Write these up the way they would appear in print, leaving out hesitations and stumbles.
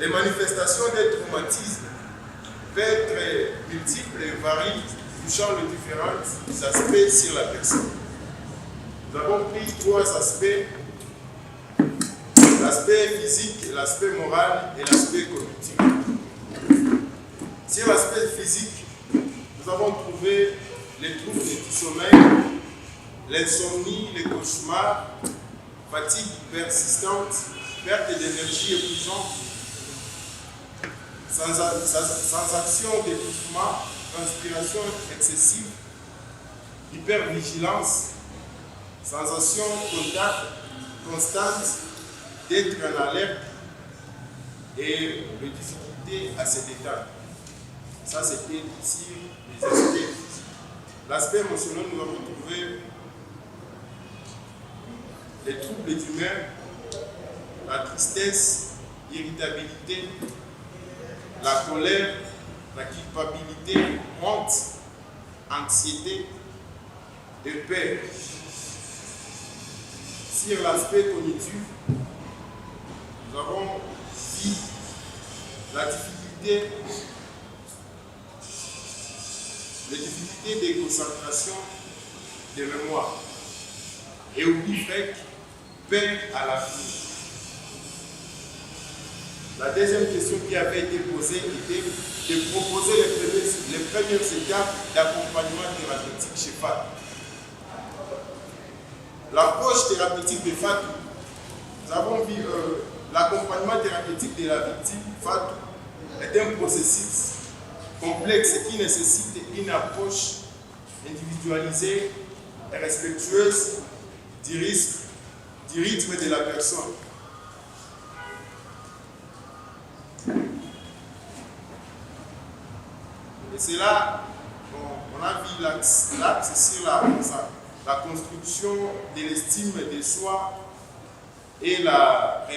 Les manifestations des traumatismes peuvent être multiples et varient, touchant les différents aspects sur la personne. Nous avons pris 3 aspects: l'aspect physique, l'aspect moral et l'aspect cognitif. Sur l'aspect physique, nous avons trouvé les troubles du sommeil, l'insomnie, les cauchemars, fatigue persistante, perte d'énergie épuisante, sensation d'étouffement, transpiration excessive, hypervigilance, sensation constante d'être en alerte et de difficulté à se détendre. Ça, c'était ici les aspects physiques. L'aspect émotionnel, nous avons trouvé les troubles d'humeur, la tristesse, l'irritabilité, la colère, la culpabilité, honte, anxiété et peur. Sur l'aspect cognitif, nous avons vu la difficulté, les difficultés de concentration, de mémoire et oubli fréquent, peur à l'avenir. La deuxième question qui avait été posée était de proposer les premières étapes d'accompagnement thérapeutique chez FAT. L'approche thérapeutique de FAT, nous avons vu l'accompagnement thérapeutique de la victime FAT est un processus complexe qui nécessite une approche individualisée et respectueuse du rythme de la personne. Et c'est là qu'on a vu l'axe sur la construction de l'estime de soi et la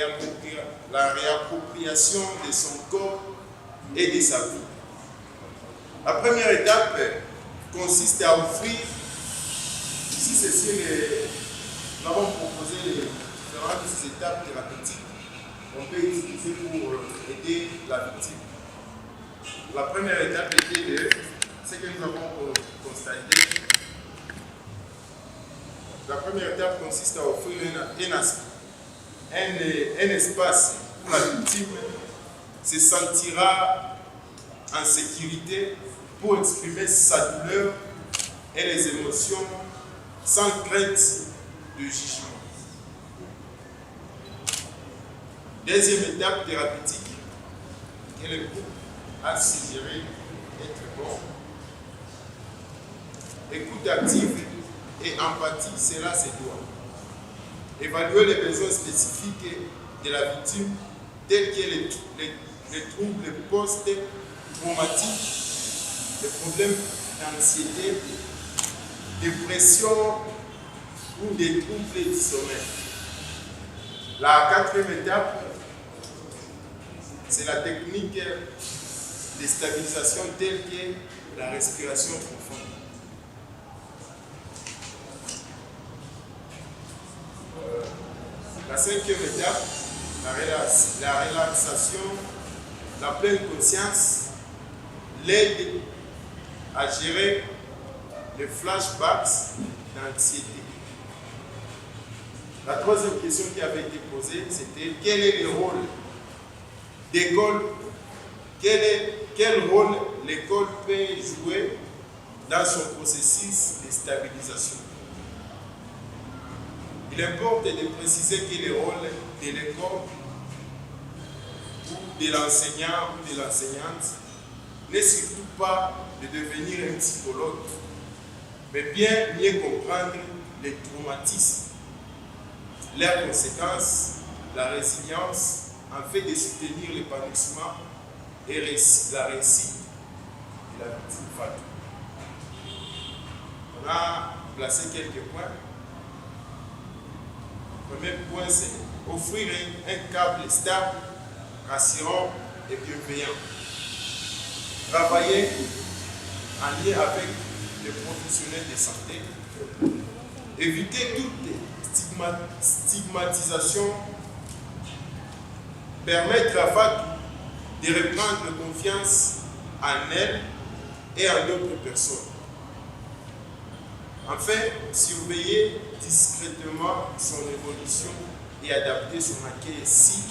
réappropriation de son corps et de sa vie. La première étape consiste à offrir, ici c'est nous avons proposé les différentes étapes thérapeutiques qu'on peut utiliser pour aider la victime. La première étape était de ce que nous avons constaté. La première étape consiste à offrir un espace où la victime se sentira en sécurité pour exprimer sa douleur et les émotions sans crainte de jugement. Deuxième étape thérapeutique que le groupe a suggéré être bon. Écoute active et empathie, cela se doit. Évaluer les besoins spécifiques de la victime, tels que les troubles post-traumatiques, les problèmes d'anxiété, dépression ou des troubles du sommeil. La quatrième étape, c'est la technique de stabilisation telle que la respiration profonde. La cinquième étape, la relaxation, la pleine conscience, l'aide à gérer les flashbacks d'anxiété. La troisième question qui avait été posée, c'était quel est le rôle d'école, quel rôle l'école peut jouer dans son processus de stabilisation. Il importe de préciser que le rôle de l'école ou de l'enseignant ou de l'enseignante n'est surtout pas de devenir un psychologue, mais bien mieux comprendre les traumatismes, leurs conséquences, la résilience, en fait de soutenir l'épanouissement et la réussite de la victime Fatou. On a placé quelques points. Le premier point, c'est offrir un câble stable, rassurant et bienveillant. Travailler en lien avec les professionnels de santé. Éviter toute stigmatisation. Permettre à Fatou de reprendre confiance en elle et en d'autres personnes. Enfin, surveiller discrètement son évolution et adapter son accueil si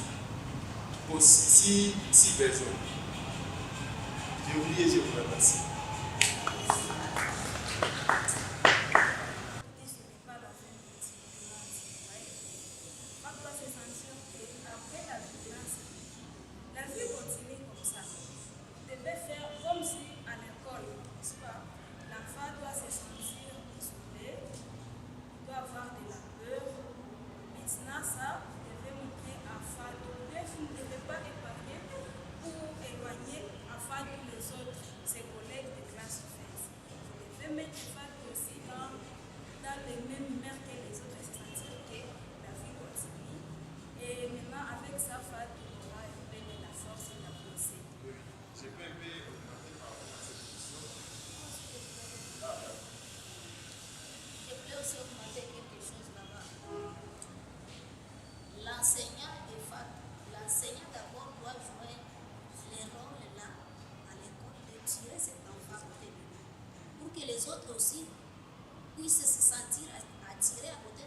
besoin. J'ai oublié, je vous remercie. L'enseignant d'abord doit jouer les rôles là à l'école de tirer cet enfant côté de lui pour que les autres aussi puissent se sentir attirés à côté